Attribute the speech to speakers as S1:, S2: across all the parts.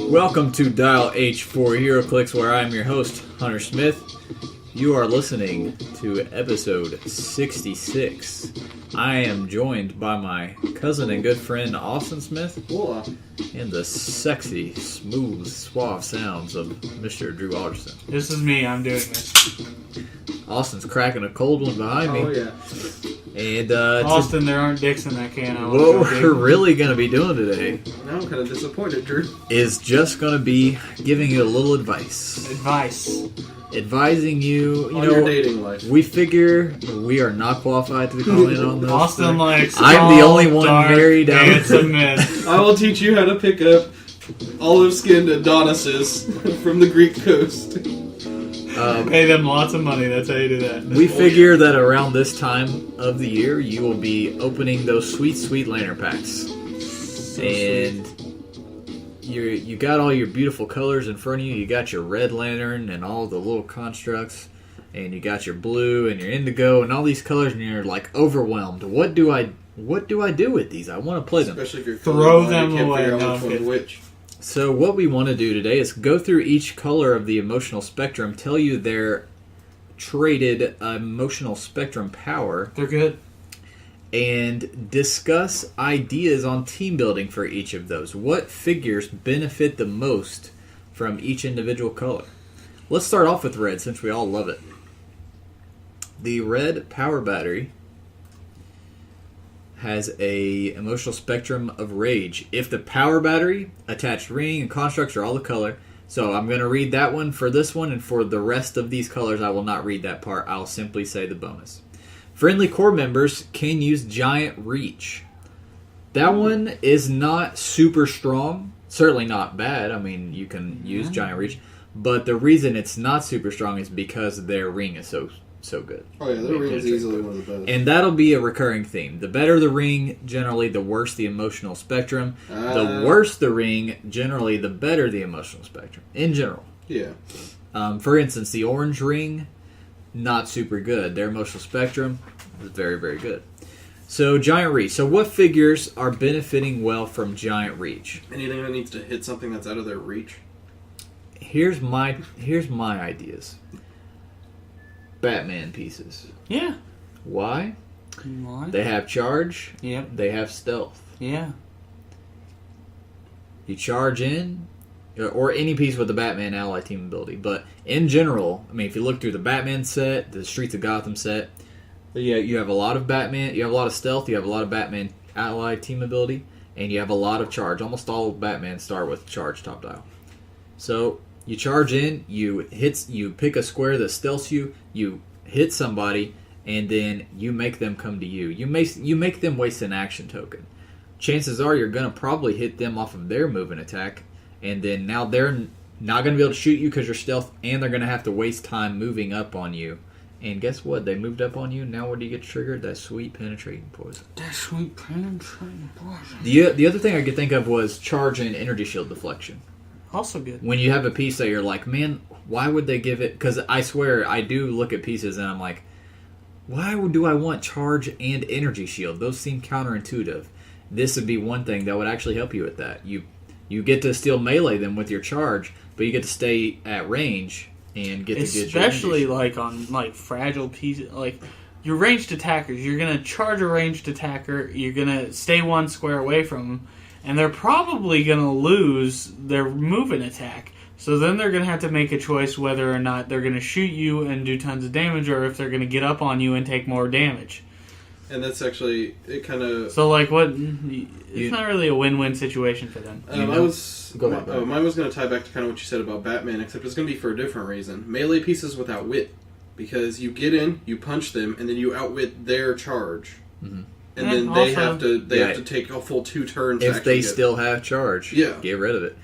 S1: Welcome to Dial H for Heroclix, where I am your host, Hunter Smith. You are listening to episode 66. I am joined by my cousin and good friend, Austin Smith.
S2: Hola.
S1: And the sexy, smooth, suave sounds of Mr. Drew Alderson.
S3: This is me, I'm doing this.
S1: Austin's cracking a cold one behind me.
S2: Oh, yeah.
S1: And,
S3: Austin, there aren't dicks in that can.
S1: What we're really going to be doing today
S2: Now I'm kind of disappointed, Drew.
S1: is just going to be giving you a little advice. Advising you,
S2: on your dating life.
S1: We figure we are not qualified to comment on this.
S3: Austin likes
S1: I'm the only one married out.
S3: Handsome men.
S2: I will teach you how to pick up olive-skinned Adonises from the Greek coast.
S3: Pay them lots of money, that's how you do that.
S1: We figure that around this time of the year, you will be opening those sweet, sweet lantern packs. And you got all your beautiful colors in front of you. You got your red lantern and all the little constructs. And you got your blue and your indigo and all these colors, and you're like overwhelmed. What do I do with these? I want to play them.
S2: Especially if you're
S3: throw
S2: colorblind,
S3: them
S2: you can't
S3: away.
S2: figure out
S3: No,
S2: which one's which.
S1: So what we want to do today is go through each color of the emotional spectrum, tell you their traded emotional spectrum power.
S3: They're good.
S1: And discuss ideas on team building for each of those. What figures benefit the most from each individual color? Let's start off with red, since we all love it. The red power battery has a emotional spectrum of rage. If the power battery, attached ring, and constructs are all the color. So I'm going to read that one for this one, and for the rest of these colors I will not read that part. I'll simply say the bonus. Friendly core members can use Giant Reach. That one is not super strong. Certainly not bad. I mean, you can use Giant Reach. But the reason it's not super strong is because their ring is so good.
S2: Oh yeah, their ring is easily one of the best.
S1: And that'll be a recurring theme. The better the ring, generally, the worse the emotional spectrum. The worse the ring, generally, the better the emotional spectrum. In general.
S2: Yeah.
S1: For instance, the orange ring, not super good. Their emotional spectrum is very, very good. So, Giant Reach. So, what figures are benefiting well from Giant Reach?
S2: Anything that needs to hit something that's out of their reach?
S1: Here's my ideas. Batman pieces.
S3: Yeah.
S1: Why?
S3: Why?
S1: They have charge.
S3: Yep.
S1: They have stealth.
S3: Yeah.
S1: You charge in, or any piece with the Batman ally team ability. But in general, I mean, if you look through the Batman set, the Streets of Gotham set, you have a lot of Batman, you have a lot of stealth, you have a lot of Batman ally team ability, and you have a lot of charge. Almost all Batman start with charge top dial. So you charge in, you pick a square that stealths you, you hit somebody, and then you make them come to you. You make them waste an action token. Chances are you're going to probably hit them off of their move and attack, and then now they're not going to be able to shoot you because you're stealth, and they're going to have to waste time moving up on you. And guess what? They moved up on you. Now what do you get triggered? That sweet penetrating poison.
S3: That sweet penetrating poison.
S1: The other thing I could think of was charge and energy shield deflection.
S3: Also good.
S1: When you have a piece that you're like, man, why would they give it? Because I swear, I do look at pieces and I'm like, why do I want charge and energy shield? Those seem counterintuitive. This would be one thing that would actually help you with that. You get to still melee them with your charge, but you get to stay at range and get to get your
S3: especially like on like fragile pieces, like your ranged attackers. You're gonna charge a ranged attacker. You're gonna stay one square away from them, and they're probably gonna lose their move and attack. So then they're gonna have to make a choice whether or not they're gonna shoot you and do tons of damage, or if they're gonna get up on you and take more damage.
S2: And that's actually, it kind of...
S3: So, like, it's not really a win-win situation for them.
S1: Go ahead.
S2: Mine was going to tie back to kind of what you said about Batman, except it's going to be for a different reason. Melee pieces without wit. Because you get in, you punch them, and then you outwit their charge.
S1: Mm-hmm.
S2: And then they have to take a full 2 turns
S1: if they still have charge.
S2: Yeah.
S1: Get rid of it.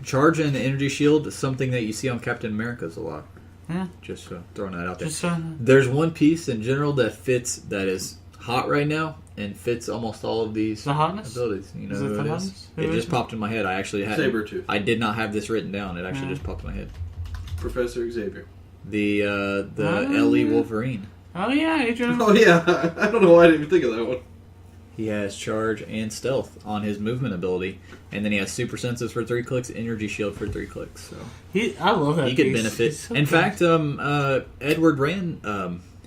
S1: Charge and energy shield is something that you see on Captain America's a lot.
S3: Yeah.
S1: Just throwing that out there.
S3: Just,
S1: There's one piece in general that fits, that is hot right now and fits almost all of these
S3: The hotness?
S1: abilities. You know
S3: Is it
S1: who
S3: the
S1: it is?
S3: hotness? Who
S1: It
S3: is
S1: just
S3: it?
S1: popped in my head. I actually had
S2: Sabretooth.
S1: I did not have this written down. It actually
S3: Yeah.
S1: just popped in my head.
S2: Professor Xavier.
S1: The
S3: Oh,
S1: Ellie
S3: yeah.
S1: Wolverine.
S3: Oh, yeah, Adrian.
S2: Oh yeah, I don't know why I didn't even think of that one.
S1: He has charge and stealth on his movement ability, and then he has super senses for 3 clicks, energy shield for 3 clicks. So
S3: I love that
S1: he could
S3: piece.
S1: benefit.
S3: He's so
S1: In
S3: good.
S1: fact, Edward ran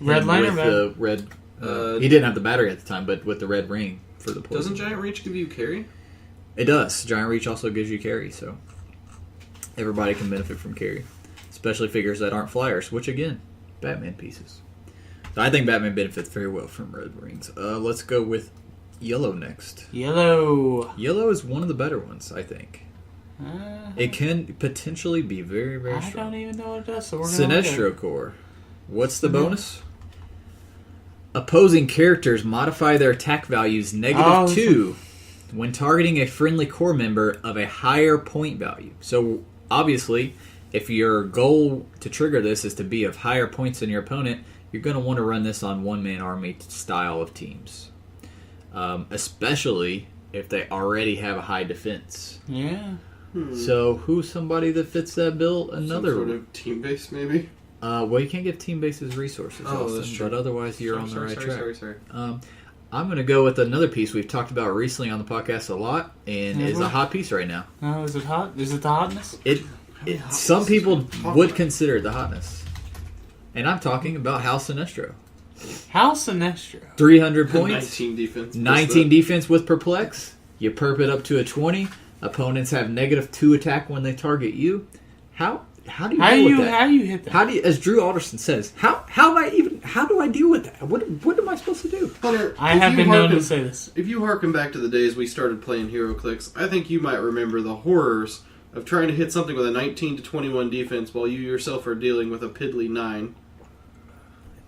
S3: Red
S1: him
S3: Lantern
S1: with the red. He didn't have the battery at the time, but with the red ring for the poison.
S2: Doesn't Giant Reach give you carry?
S1: It does. Giant Reach also gives you carry, so everybody can benefit from carry, especially figures that aren't flyers. Which again, Batman pieces. So I think Batman benefits very well from red rings. Let's go with yellow next.
S3: Yellow.
S1: Yellow is one of the better ones, I think. It can potentially be very, very
S3: I
S1: strong.
S3: don't even know what it does, so we're going to
S1: Sinestro Core. What's the bonus? Opposing characters modify their attack values -2 when targeting a friendly core member of a higher point value. So, obviously, if your goal to trigger this is to be of higher points than your opponent, you're going to want to run this on one-man army style of teams. Especially if they already have a high defense.
S3: Yeah.
S1: So, who's somebody that fits that bill? Another
S2: Some sort of team base, maybe.
S1: well, you can't give team bases resources, Austin,
S2: that's true.
S1: but otherwise you're on the right track.
S2: Sorry.
S1: I'm going to go with another piece we've talked about recently on the podcast a lot, and is a hot piece right now.
S3: Oh, is it hot? Is it the hotness?
S1: Some people would consider it the hotness. And I'm talking about House Sinestro.
S3: House Sinestro.
S1: 300 points,
S2: 19 defense.
S1: 19 defense with Perplex. You perp it up to a 20. Opponents have -2 attack when they target you. How do you deal with that?
S3: How do you hit that?
S1: How do you, as Drew Alderson says, how do I deal with that? What am I supposed to do?
S2: Hunter,
S3: I
S2: if
S3: have
S2: you
S3: been known
S2: harken-
S3: to say this.
S2: If you harken back to the days we started playing Heroclix, I think you might remember the horrors of trying to hit something with a 19 to 21 defense while you yourself are dealing with a piddly 9.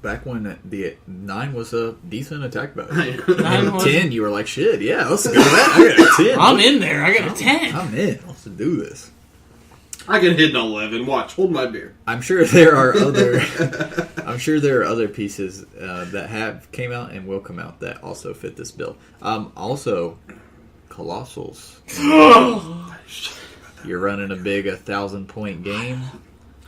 S1: Back when the 9 was a decent attack value.
S3: Nine
S1: And
S3: was-
S1: 10, you were like, shit, yeah, let's go with that. I got a 10.
S3: I'm in there. I got a 10.
S1: I'm in. Let's do this.
S2: I can hit an 11. Watch, hold my beer.
S1: I'm sure there are other pieces that have came out and will come out that also fit this bill. Also, Colossals. You're running a big 1,000-point game.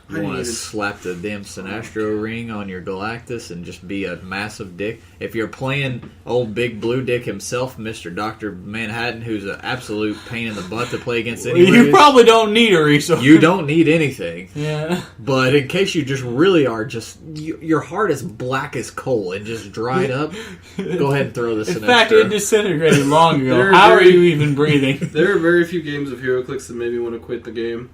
S1: You
S2: I
S1: want to
S2: didn't even-
S1: slap the damn Sinestro ring on your Galactus and just be a massive dick. If you're playing old Big Blue Dick himself, Mr. Dr. Manhattan, who's an absolute pain in the butt to play against anyway.
S3: You probably don't need a resource.
S1: You don't need anything.
S3: Yeah.
S1: But in case you just really are your heart is black as coal and just dried up, go ahead and throw this
S3: In fact, it disintegrated long ago.
S2: They're
S3: How are
S2: very-
S3: you even breathing?
S2: There are very few games of Heroclix that made me want to quit the game.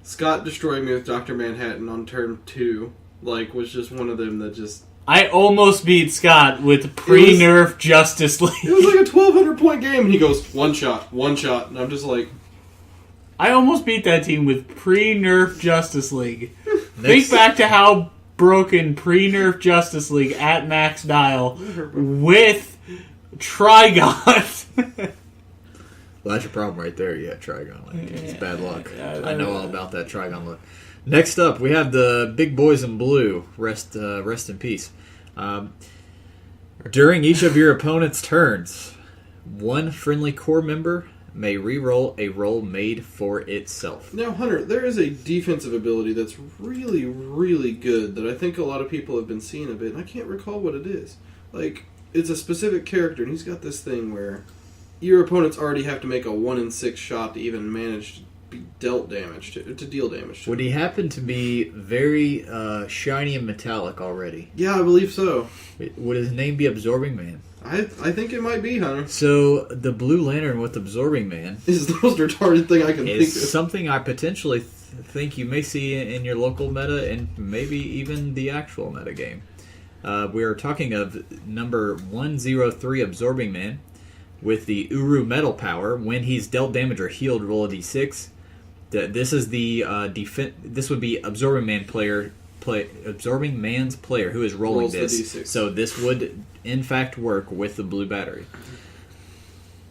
S2: Scott destroyed me with Dr. Manhattan on turn 2. Was just one of them that just...
S3: I almost beat Scott with pre-nerf Justice League.
S2: It was like a 1,200 point game, and he goes, one shot, and I'm just like...
S3: I almost beat that team with pre-nerf Justice League. Think
S1: Next-
S3: back to how broken pre-nerf Justice League at max dial with Trigon.
S1: Well, that's your problem right there. Yeah, Trigon. It's bad luck.
S3: Yeah,
S1: I know all about that Trigon luck. Next up, we have the big boys in blue. Rest in peace. During each of your opponent's turns, one friendly core member may re-roll a roll made for itself.
S2: Now, Hunter, there is a defensive ability that's really, really good that I think a lot of people have been seeing a bit, and I can't recall what it is. It's a specific character, and he's got this thing where your opponents already have to make a 1 in 6 shot to even manage to be dealt damage to deal damage to.
S1: Would he happen to be very shiny and metallic already?
S2: Yeah, I believe so.
S1: Would his name be Absorbing Man?
S2: I think it might be, Hunter.
S1: So, the Blue Lantern with Absorbing Man
S2: Is the most retarded thing I can think
S1: is
S2: of.
S1: something I potentially think you may see in your local meta and maybe even the actual meta game. We are talking of number 103 Absorbing Man with the Uru Metal Power. When he's dealt damage or healed, roll a d6. This is the This would be Absorbing Man's player who is rolling
S2: Rolls the
S1: this.
S2: D6.
S1: So this would in fact work with the blue battery.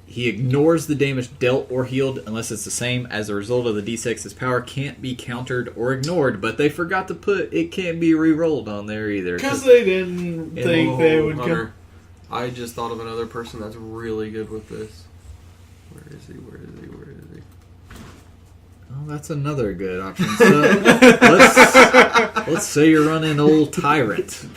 S1: He ignores the damage dealt or healed unless it's the same. As a result of the d6, his power can't be countered or ignored, but they forgot to put it can't be re-rolled on there either.
S3: Because they didn't think they would come.
S2: Hunter, I just thought of another person that's really good with this. Where is he?
S1: Oh, that's another good option. So let's say you're running old Tyrant,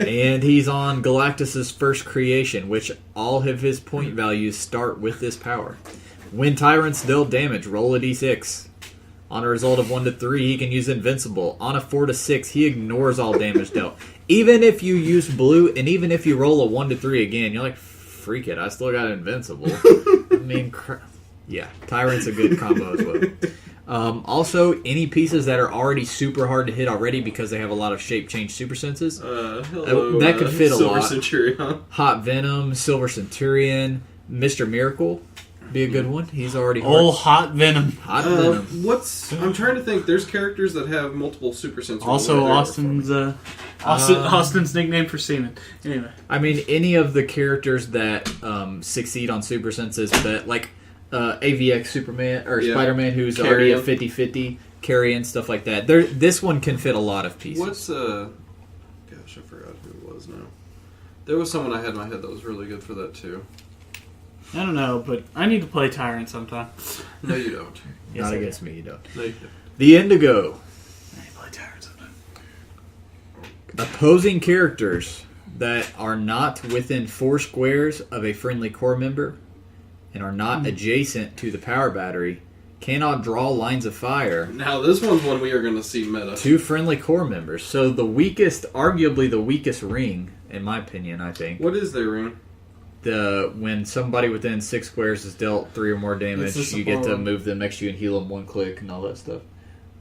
S1: and he's on Galactus's first creation, which all of his point values start with this power. When Tyrant's dealt damage, roll a d6. On a result of 1 to 3, he can use Invincible. On a 4 to 6, he ignores all damage dealt. Even if you use blue, and even if you roll a 1 to 3 again, you're like, freak it, I still got Invincible. I mean, yeah, Tyrant's a good combo as well. Also, any pieces that are already super hard to hit already because they have a lot of shape change super senses, that could fit a
S2: Silver
S1: lot.
S2: Centurion.
S1: Hot Venom, Silver Centurion, Mr. Miracle, be a good one. He's already
S3: Hot Venom.
S1: Hot Venom.
S2: I'm trying to think. There's characters that have multiple super sensors.
S3: Also, Austin's nickname for Seaman. Anyway,
S1: I mean, any of the characters that succeed on super senses, but like AVX Superman or Spider-Man, who's already a 50-50, Carrion, stuff like that. This one can fit a lot of pieces.
S2: What's gosh, I forgot who it was now. There was someone I had in my head that was really good for that too.
S3: I don't know, but I need to play Tyrant sometime.
S2: No, you don't.
S1: Not against me, you don't.
S2: No, you don't.
S1: The Indigo.
S3: I need to play Tyrant sometime.
S1: Opposing characters that are not within 4 squares of a friendly core member and are not adjacent to the power battery cannot draw lines of fire.
S2: Now, this one's one we are going to see meta.
S1: To friendly core members. So the weakest, arguably the weakest ring, in my opinion, I think.
S2: What is their ring?
S1: When somebody within 6 squares is dealt 3 or more damage, you get to move them next to you and heal them 1 click and all that stuff.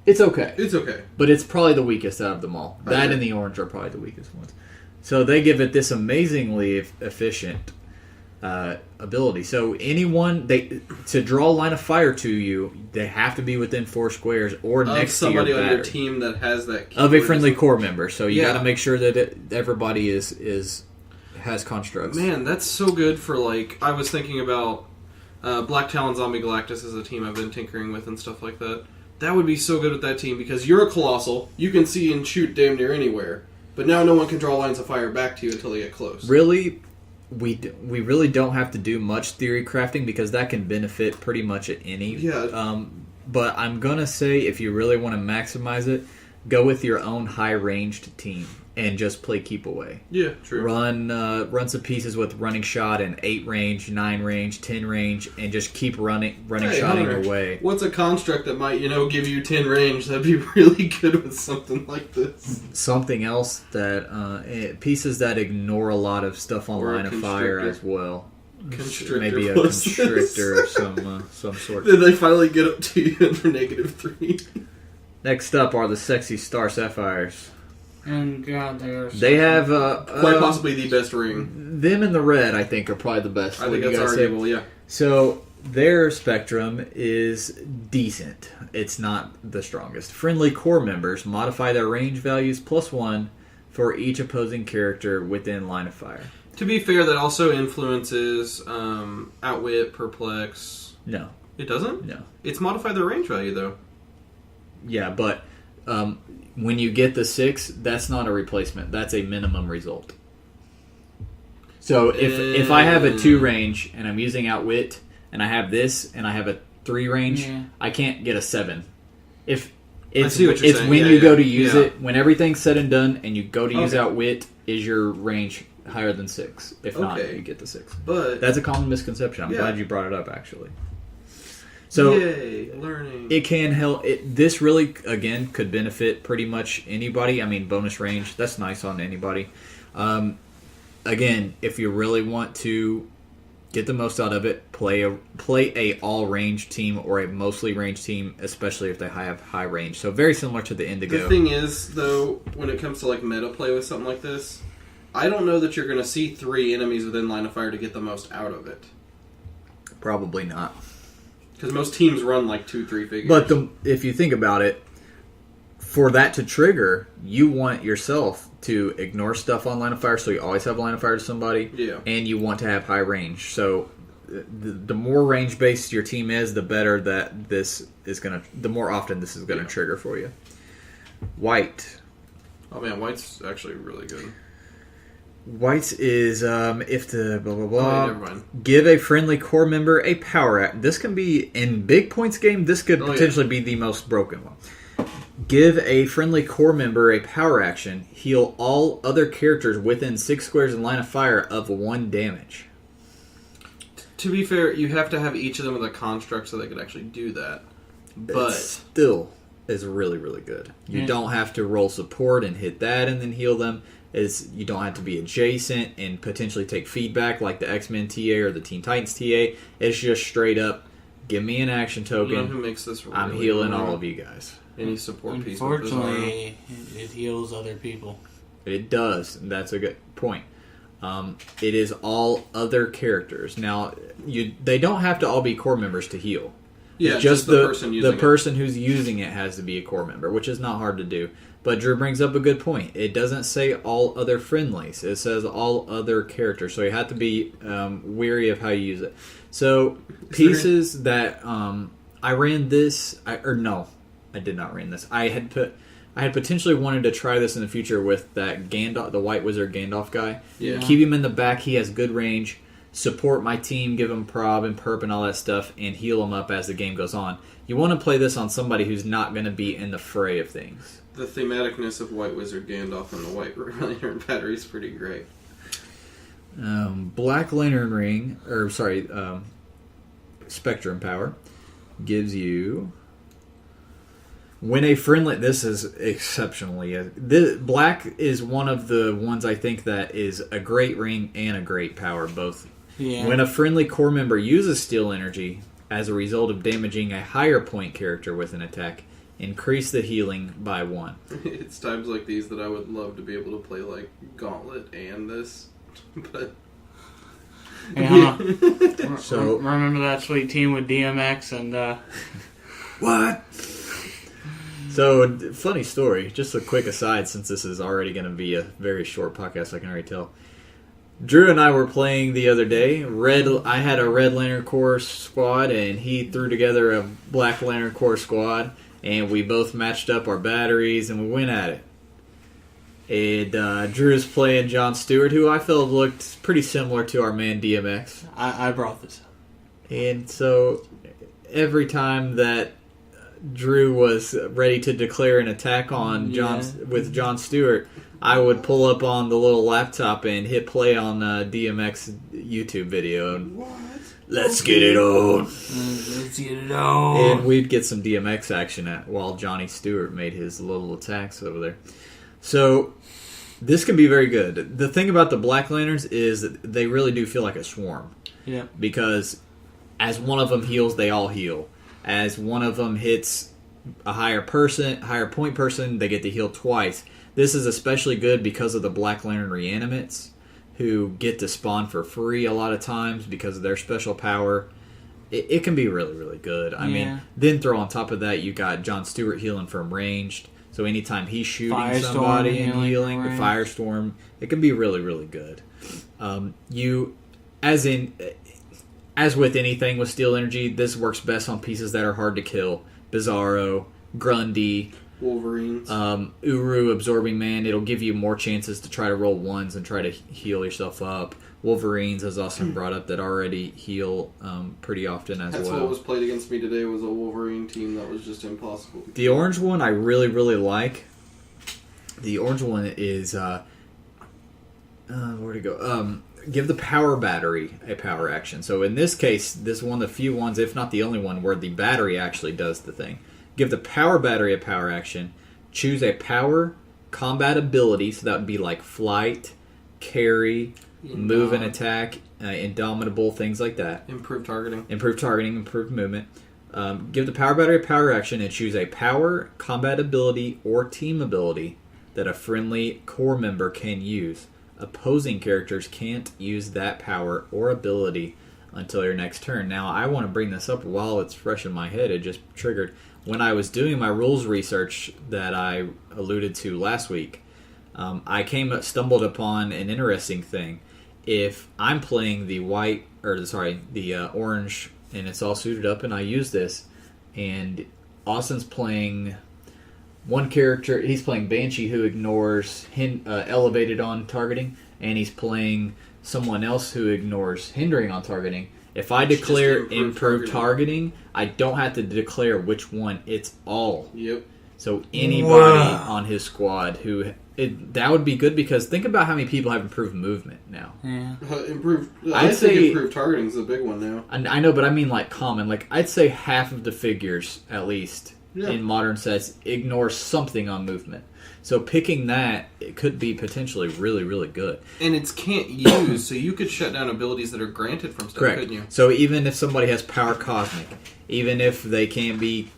S1: It's okay.
S2: It's okay.
S1: But it's probably the weakest out of them all. That and the orange are probably the weakest ones. So they give it this amazingly efficient ability. So anyone, to draw a line of fire to you, they have to be within 4 squares or next to your battery.
S2: Somebody on your team that has that
S1: of a friendly core member. So you got to make sure that everybody has constructs.
S2: Man, that's so good for, like, I was thinking about Black Talon Zombie Galactus as a team I've been tinkering with and stuff like that. That would be so good with that team because you're a Colossal, you can see and shoot damn near anywhere, but now no one can draw lines of fire back to you until they get close.
S1: Really, we really don't have to do much theory crafting because that can benefit pretty much at any.
S2: Yeah.
S1: But I'm going to say if you really want to maximize it, go with your own high-ranged team and just play keep away.
S2: Yeah, true.
S1: Run some pieces with running shot and 8 range, 9 range, 10 range, and just keep running shotting away.
S2: What's a construct that might, give you 10 range? That'd be really good with something like this.
S1: Something else that pieces that ignore a lot of stuff on line of fire as well.
S2: Constrictor.
S1: Maybe a constrictor of some sort.
S2: Then they finally get up to you and they're -3.
S1: Next up are the Sexy Star Sapphires.
S3: And God,
S1: they have
S2: quite possibly the best ring.
S1: Them in the red, I think, are probably the best.
S2: I think that's arguable. Yeah.
S1: So their spectrum is decent. It's not the strongest. Friendly core members modify their range values +1 for each opposing character within line of fire.
S2: To be fair, that also influences Outwit, Perplex.
S1: No,
S2: it doesn't.
S1: No,
S2: it's modified their range value though.
S1: Yeah, but when you get the 6, that's not a replacement. That's a minimum result. So if I have a 2 range and I'm using Outwit and I have this and I have a 3 range, I can't get a 7. If it's when you go to use it, when everything's said and done and you go to use Outwit, is your range higher than 6? If not, you get the 6.
S2: But
S1: that's a common misconception. I'm glad you brought it up, actually. So
S2: learning.
S1: It can help. This really, again, could benefit pretty much anybody. I mean, bonus range, that's nice on anybody. Again, if you really want to get the most out of it, play a all range team or a mostly range team, especially if they have high range. So very similar to the Indigo.
S2: The thing is, though, when it comes to like meta play with something like this, I don't know that you're going to see 3 enemies within line of fire to get the most out of it.
S1: Probably not.
S2: Because most teams run like 2-3 figures.
S1: But if you think about it, for that to trigger, you want yourself to ignore stuff on line of fire, so you always have line of fire to somebody.
S2: Yeah.
S1: And you want to have high range. So the more range based your team is, the better that this is gonna. The more often this is gonna trigger for you. White.
S2: Oh man, White's actually really good.
S1: White's is if the blah blah
S2: Oh,
S1: blah.
S2: never mind.
S1: Give a friendly core member a power act. This can be in big points game. This could potentially be the most broken one. Give a friendly core member a power action. Heal all other characters within 6 squares in line of fire of 1 damage.
S2: To be fair, you have to have each of them with a construct so they could actually do that. But
S1: It still is really, really good. You don't have to roll support and hit that and then heal them. You don't have to be adjacent and potentially take feedback like the X-Men TA or the Teen Titans TA. It's just straight up, give me an action token.
S2: you know who makes this really
S1: I'm healing
S2: annoying?
S1: all of you guys.
S2: Any support piece with this arm.
S3: Unfortunately, it heals other people.
S1: It does. And that's a good point. It is all other characters. Now, they don't have to all be core members to heal.
S2: Yeah,
S1: just
S2: the person using
S1: the person who's using it has to be a core member, which is not hard to do. But Drew brings up a good point. It doesn't say all other friendlies. It says all other characters. So you have to be wary of how you use it. So pieces that I ran this, I did not run this. I had potentially wanted to try this in the future with that Gandalf, the White Wizard Gandalf guy.
S2: Yeah.
S1: Keep him in the back. He has good range. Support my team, give him prob and perp and all that stuff, and heal him up as the game goes on. You want to play this on somebody who's not going to be in the fray of things.
S2: The thematicness of White Wizard Gandalf and the White Lantern battery is pretty great.
S1: Black Lantern Ring, Spectrum Power, gives you... When a friendly... This is exceptionally... Black is one of the ones I think that is a great ring and a great power, both.
S3: Yeah.
S1: When a friendly core member uses Steel Energy as a result of damaging a higher point character with an attack, increase the healing by 1.
S2: It's times like these that I would love to be able to play like Gauntlet and this, but
S1: So
S3: remember that sweet team with DMX and
S1: what? So funny story. Just a quick aside, since this is already going to be a very short podcast, I can already tell. Drew and I were playing the other day. I had a Red Lantern Corps squad, and he threw together a Black Lantern Corps squad, and we both matched up our batteries, and we went at it. And Drew's playing John Stewart, who I felt looked pretty similar to our man DMX.
S3: I brought this up.
S1: And so every time that Drew was ready to declare an attack on with John Stewart, I would pull up on the little laptop and hit play on DMX YouTube video. And, Let's get it on.
S3: Let's get it on.
S1: And we'd get some DMX action while Johnny Stewart made his little attacks over there. So this can be very good. The thing about the Black Lanterns is that they really do feel like a swarm.
S3: Yeah.
S1: Because as one of them heals, they all heal. As one of them hits a higher point person, they get to heal twice. This is especially good because of the Black Lantern Reanimates, who get to spawn for free a lot of times because of their special power. It can be really, really good. I mean, then throw on top of that, you got John Stewart healing from ranged. So anytime he's shooting
S3: Firestorm
S1: somebody and healing, the
S3: range.
S1: Firestorm, it can be really, really good. As with anything with Steel Energy, this works best on pieces that are hard to kill. Bizarro, Grundy,
S2: Wolverines.
S1: Uru, Absorbing Man. It'll give you more chances to try to roll ones and try to heal yourself up. Wolverines, as Austin brought up, that already heal pretty often as
S2: That's
S1: well.
S2: what was played against me today was a Wolverine team that was just impossible to
S1: The orange one I really, really like. The orange one is... where'd it go? Give the power battery a power action. So in this case, this is one of the few ones, if not the only one, where the battery actually does the thing. Give the power battery a power action. Choose a power combat ability, so that would be like flight, carry, move and attack, indomitable, things like that.
S2: Improved targeting.
S1: Improved targeting, improved movement. Give the power battery a power action and choose a power, combat ability, or team ability that a friendly core member can use. Opposing characters can't use that power or ability until your next turn. Now, I want to bring this up while it's fresh in my head. It just triggered. When I was doing my rules research that I alluded to last week, I stumbled upon an interesting thing. If I'm playing the orange, and it's all suited up, and I use this, and Austin's playing one character, he's playing Banshee, who ignores elevated on targeting. and he's playing someone else who ignores hindering on targeting, if I declare improved targeting, I don't have to declare which one. It's all.
S2: Yep.
S1: So anybody on his squad that would be good, because think about how many people have improved movement now.
S3: Yeah.
S2: I'd say improved targeting is the big one now.
S1: I know, but I mean like common. Like I'd say half of the figures at least in modern sets ignore something on movement. So picking that, it could be potentially really, really good.
S2: And it's can't use, so you could shut down abilities that are granted from stuff,
S1: Correct.
S2: couldn't you?
S1: So even if somebody has power cosmic, even if they can't be,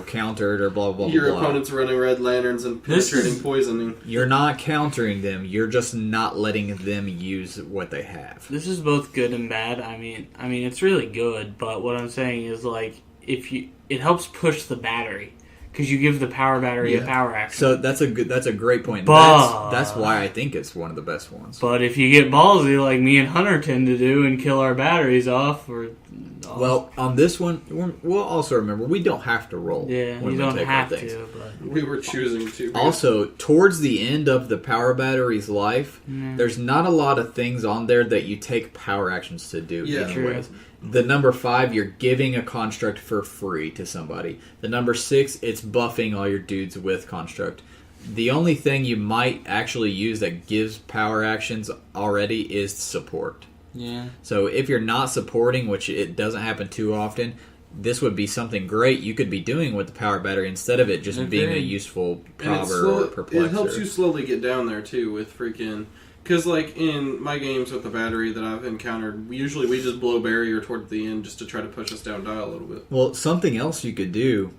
S1: countered or blah, blah, blah,
S2: Your
S1: blah.
S2: opponent's running red lanterns and penetrating poisoning.
S1: You're not countering them. You're just not letting them use what they have.
S3: This is both good and bad. I mean, it's really good, but what I'm saying is, like, it helps push the battery. Because you give the power battery a power action.
S1: So that's a great point.
S3: But,
S1: that's why I think it's one of the best ones.
S3: But if you get ballsy like me and Hunter tend to do and kill our batteries off,
S1: well, on this one, we'll also remember we don't have to roll.
S3: Yeah,
S1: when
S3: you
S1: we
S3: don't
S1: take
S3: have
S1: our things.
S3: to. But
S2: We were choosing to.
S1: Also, towards the end of the power battery's life, there's not a lot of things on there that you take power actions to do.
S2: Yeah,
S1: anyways. The number 5, you're giving a construct for free to somebody. The number 6, it's buffing all your dudes with construct. The only thing you might actually use that gives power actions already is support.
S3: yeah.
S1: So if you're not supporting, which it doesn't happen too often, this would be something great you could be doing with the power battery instead of it just being a useful prover or perplexer.
S2: It helps you slowly get down there, too, with freaking... Because, like, in my games with the battery that I've encountered, usually we just blow barrier toward the end just to try to push us down dial a little bit.
S1: Well, something else you could do,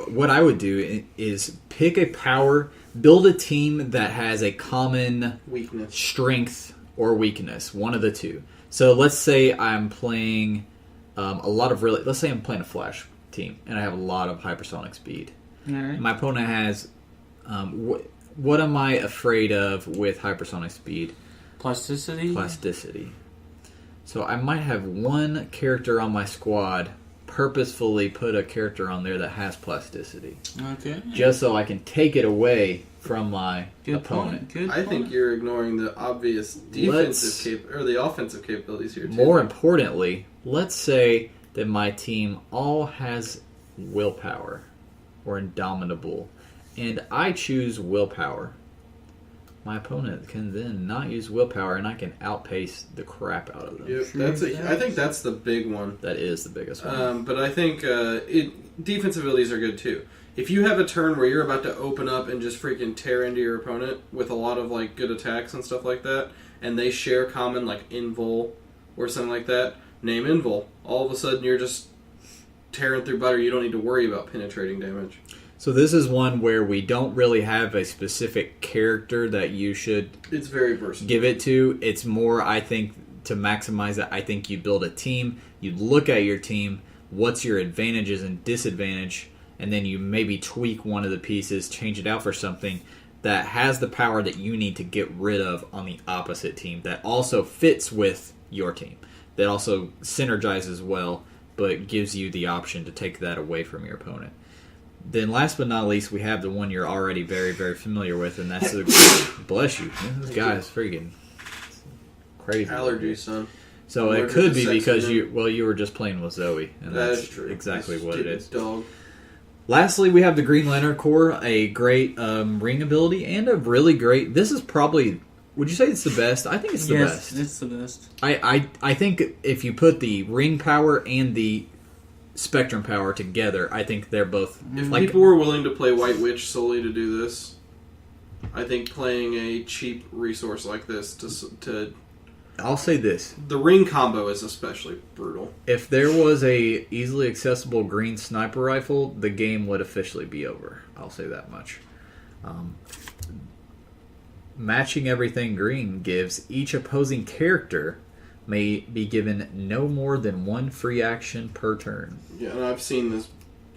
S1: what I would do is pick a power, build a team that has a common
S2: weakness,
S1: strength, or weakness, one of the two. So let's say I'm playing let's say I'm playing a Flash team, and I have a lot of hypersonic speed.
S3: All right.
S1: My opponent has... What am I afraid of with hypersonic speed? Plasticity. So I might have one character on my squad purposefully put a character on there that has plasticity.
S3: Okay.
S1: Just so I can take it away from my opponent.
S2: I think you're ignoring the obvious defensive the offensive capabilities here, too.
S1: More importantly, let's say that my team all has willpower or indomitable, and I choose willpower. My opponent can then not use willpower, and I can outpace the crap out of them.
S2: Yep, I think that's the big one.
S1: That is the biggest one.
S2: But I think defensive abilities are good too. If you have a turn where you're about to open up and just freaking tear into your opponent with a lot of like good attacks and stuff like that, and they share common like invul or something like that, name invul. All of a sudden you're just tearing through butter. You don't need to worry about penetrating damage.
S1: So this is one where we don't really have a specific character that you should
S2: It's very versatile.
S1: give it to. It's more, I think, to maximize it, I think you build a team, you look at your team, what's your advantages and disadvantage, and then you maybe tweak one of the pieces, change it out for something that has the power that you need to get rid of on the opposite team, that also fits with your team, that also synergizes well, but gives you the option to take that away from your opponent. Then last but not least, we have the one you're already very, very familiar with, and that's the... bless you. This guy is freaking crazy.
S2: Allergies, son.
S1: So
S2: I'm
S1: it could be
S2: allergic to
S1: because
S2: sex
S1: you were just playing with Zoe, and that's
S2: true.
S1: exactly what it is.
S2: Dog.
S1: Lastly, we have the Green Lantern Corps, a great ring ability, and a really great... This is probably... Would you say it's the best? I think it's the best.
S3: Yes, it's the best.
S1: I think if you put the ring power and the spectrum power together, I think they're both...
S2: If people were willing to play White Witch solely to do this, I think playing a cheap resource like this to
S1: I'll say this.
S2: the ring combo is especially brutal.
S1: If there was a easily accessible green sniper rifle, the game would officially be over. I'll say that much. Matching everything green gives each opposing character may be given no more than one free action per turn.
S2: Yeah, and I've seen this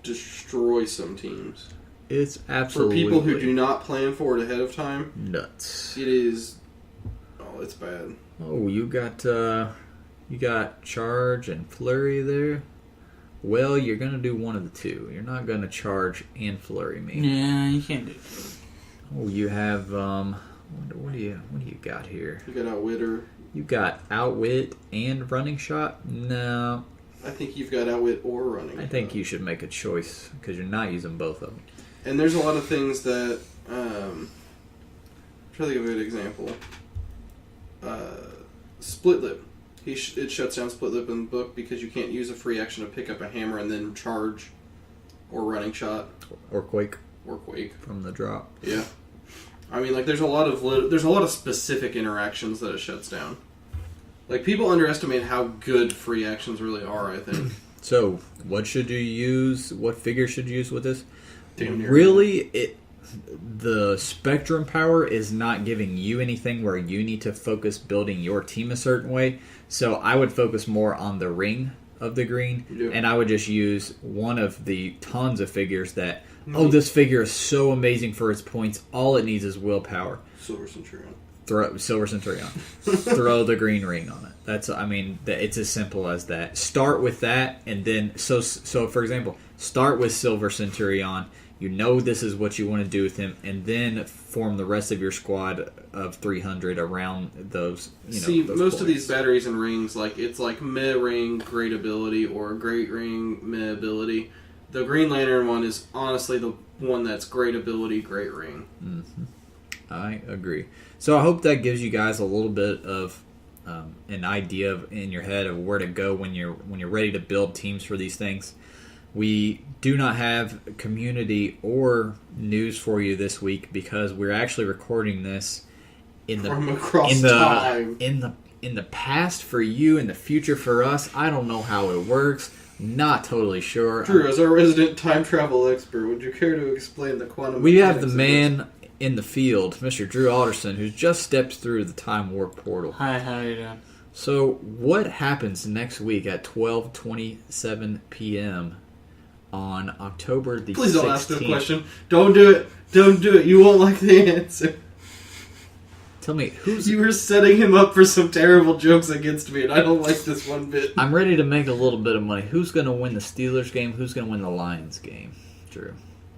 S2: destroy some teams.
S1: It's absolutely...
S2: For people who do not plan for it ahead of time,
S1: nuts.
S2: it is... Oh, it's bad.
S1: Oh, you got charge and flurry there? Well, you're going to do one of the two. You're not going to charge and flurry me.
S3: Yeah, you can't do it.
S1: Oh, you have What do you got here?
S2: You got Outwitter.
S1: You got Outwit and Running Shot? No.
S2: I think you've got Outwit or Running.
S1: I think you should make a choice because you're not using both of them.
S2: And there's a lot of things that. I'm trying to think of a good example. Split Lip. It shuts down Split Lip in the book because you can't use a free action to pick up a hammer and then charge, or Running Shot,
S1: or Quake
S2: from
S1: the drop.
S2: Yeah, I mean, like there's a lot of specific interactions that it shuts down. Like people underestimate how good free actions really are. I think.
S1: So, what should you use? What figure should you use with this?
S2: Damn near.
S1: Really, the spectrum power is not giving you anything where you need to focus building your team a certain way. So I would focus more on the ring of the green, and I would just use one of the tons of figures that, this figure is so amazing for its points. All it needs is willpower.
S2: Silver Centurion.
S1: Silver Centurion. Throw the green ring on it. It's as simple as that. Start with that, and then, so for example, start with Silver Centurion. You know this is what you want to do with him, and then form the rest of your squad of 300 around those.
S2: See,
S1: those
S2: most
S1: points.
S2: of these batteries and rings, it's like meh ring, great ability, or great ring, meh ability. The Green Lantern one is honestly the one that's great ability, great ring.
S1: Mm-hmm. I agree. So I hope that gives you guys a little bit of an idea in your head of where to go when you're ready to build teams for these things. We do not have community or news for you this week because we're actually recording this
S2: from across time.
S1: In the past for you, in the future for us. I don't know how it works. Not totally sure.
S2: Drew, as our resident time travel expert, would you care to explain the quantum?
S1: We have the man in the field, Mr. Drew Alderson, who's just stepped through the time warp portal.
S3: Hi, how you doing?
S1: So, what happens next week at 12:27 p.m. on October the 16th?
S2: Please don't ask the question. Don't do it. Don't do it. You won't like the answer.
S1: Tell me,
S2: You were setting him up for some terrible jokes against me, and I don't like this one bit.
S1: I'm ready to make a little bit of money. Who's going to win the Steelers game? Who's going to win the Lions game? Drew.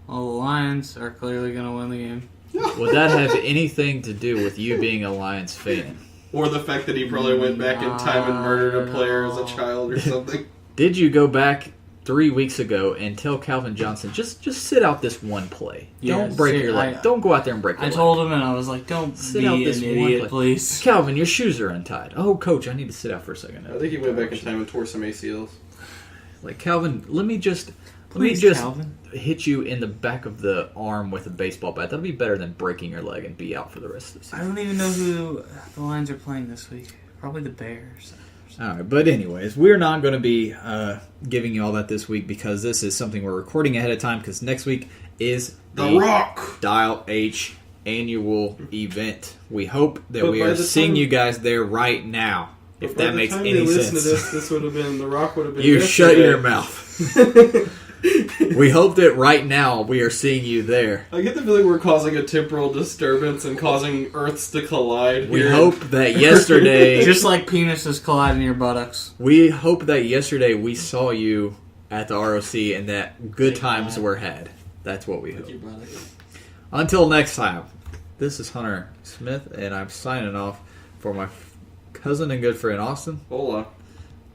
S3: Well, the Lions are clearly going to win the game.
S1: Would that have anything to do with you being a Lions fan?
S2: Or the fact that he probably went back in time and murdered a player as a child or something.
S1: Did you go back 3 weeks ago and tell Calvin Johnson, just sit out this one play. Don't break your leg. Don't go out there and break your leg.
S3: I told him, and I was like, don't
S1: sit
S3: be
S1: out
S3: an
S1: this one
S3: idiot,
S1: play.
S3: please.
S1: Calvin, your shoes are untied. Oh, coach, I need to sit out for a second.
S2: I think he went back in time and tore some ACLs.
S1: Like, Calvin, let me just
S3: Calvin.
S1: hit you in the back of the arm with a baseball bat. That'll be better than breaking your leg and be out for the rest of the season.
S3: I don't even know who the Lions are playing this week. Probably the Bears.
S1: Alright, but anyways, we're not going to be giving you all that this week because this is something we're recording ahead of time because next week is
S2: The Rock
S1: Dial H annual event. We hope that
S2: But
S1: we
S2: by
S1: are
S2: the
S1: seeing
S2: time-
S1: you guys there right now, if that makes any
S2: By the time they
S1: sense.
S2: listen to this would have been, The Rock would have been
S1: You
S2: yesterday.
S1: shut your mouth. We hope that right now we are seeing you there.
S2: I get the feeling we're causing a temporal disturbance and causing Earths to collide.
S1: We
S2: here.
S1: hope that yesterday...
S3: Just like penises colliding your buttocks.
S1: We hope that yesterday we saw you at the ROC and that good times were had. That's what we hope. Until next time, this is Hunter Smith, and I'm signing off for my cousin and good friend Austin.
S2: Hola.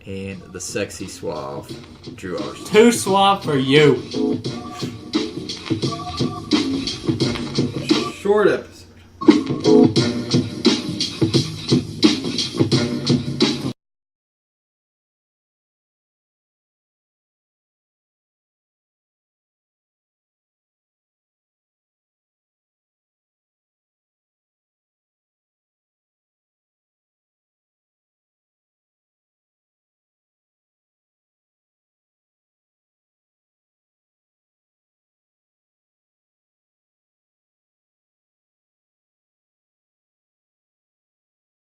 S1: And the sexy suave Drew Alderson.
S3: Too suave for you.
S2: Short episode.